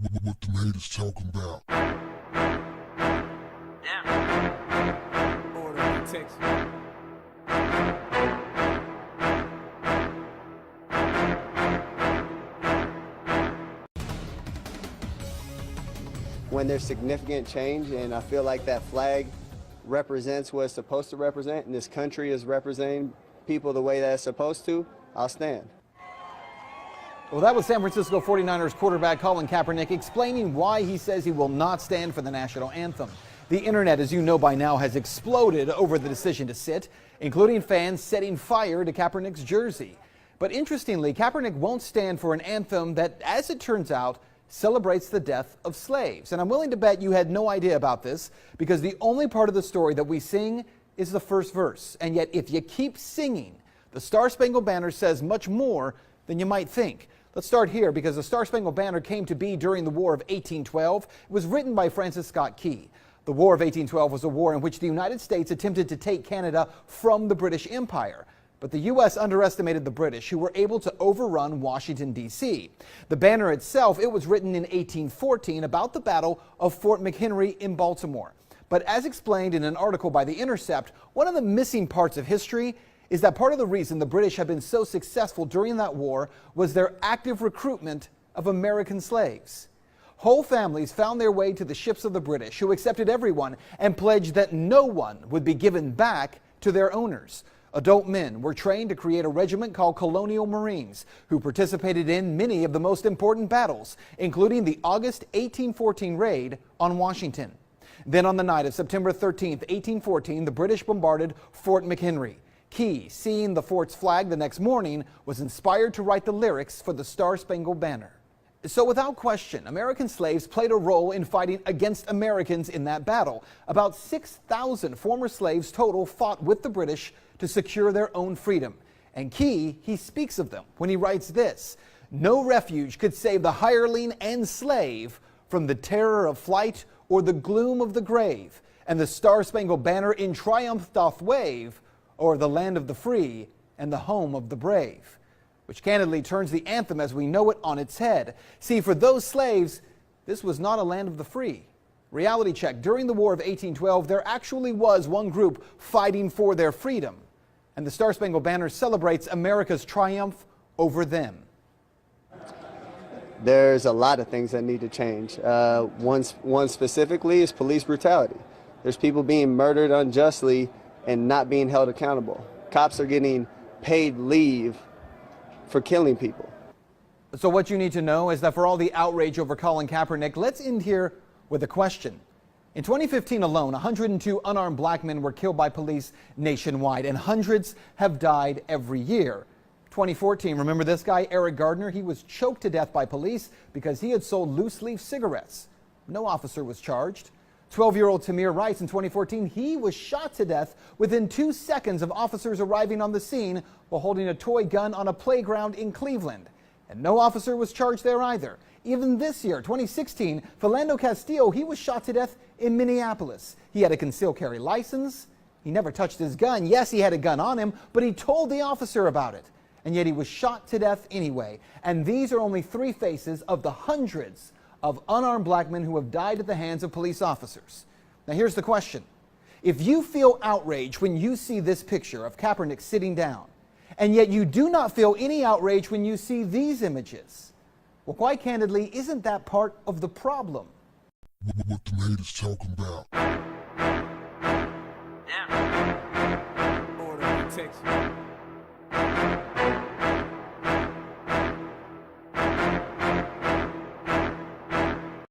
What the haters talking about? Yeah. Order in Texas. When there's significant change, and I feel like that flag represents what it's supposed to represent, and this country is representing people the way that it's supposed to, I'll stand. Well, that was San Francisco 49ers quarterback Colin Kaepernick explaining why he says he will not stand for the national anthem. The internet, as you know by now, has exploded over the decision to sit, including fans setting fire to Kaepernick's jersey. But interestingly, Kaepernick won't stand for an anthem that, as it turns out, celebrates the death of slaves. And I'm willing to bet you had no idea about this, because the only part of the story that we sing is the first verse. And yet, if you keep singing, the Star-Spangled Banner says much more than you might think. Let's start here, because the Star-Spangled Banner came to be during the War of 1812. It was written by Francis Scott Key. The War of 1812 was a war in which the United States attempted to take Canada from the British Empire. But the U.S. underestimated the British, who were able to overrun Washington, D.C. The banner itself, it was written in 1814 about the Battle of Fort McHenry in Baltimore. But as explained in an article by The Intercept, one of the missing parts of history is that part of the reason the British have been so successful during that war was their active recruitment of American slaves. Whole families found their way to the ships of the British, who accepted everyone and pledged that no one would be given back to their owners. Adult men were trained to create a regiment called Colonial Marines, who participated in many of the most important battles, including the August 1814 raid on Washington. Then on the night of September 13, 1814, the British bombarded Fort McHenry. Key, seeing the fort's flag the next morning, was inspired to write the lyrics for the Star-Spangled Banner. So without question, American slaves played a role in fighting against Americans in that battle. About 6,000 former slaves total fought with the British to secure their own freedom. And Key, he speaks of them when he writes this: "No refuge could save the hireling and slave from the terror of flight or the gloom of the grave, and the Star-Spangled Banner in triumph doth wave o'er the land of the free and the home of the brave." Which candidly turns the anthem as we know it on its head. See, for those slaves, this was not a land of the free. Reality check: during the War of 1812, there actually was one group fighting for their freedom. And the Star-Spangled Banner celebrates America's triumph over them. There's a lot of things that need to change. One specifically is police brutality. There's people being murdered unjustly and not being held accountable. Cops are getting paid leave for killing people. So what you need to know is that for all the outrage over Colin Kaepernick, let's end here with a question. In 2015 alone, 102 unarmed black men were killed by police nationwide, and hundreds have died every year. 2014, remember this guy, Eric Gardner? He was choked to death by police because he had sold loose-leaf cigarettes. No officer was charged. 12-year-old Tamir Rice in 2014, he was shot to death within 2 seconds of officers arriving on the scene while holding a toy gun on a playground in Cleveland. And no officer was charged there either. Even this year, 2016, Philando Castillo, he was shot to death in Minneapolis. He had a concealed carry license. He never touched his gun. Yes, he had a gun on him, but he told the officer about it. And yet he was shot to death anyway. And these are only 3 faces of the hundreds of unarmed black men who have died at the hands of police officers. Now here's the question. If you feel outrage when you see this picture of Kaepernick sitting down, and yet you do not feel any outrage when you see these images, well, quite candidly, isn't that part of the problem? What the haters talking about? Yeah. Order in Texas.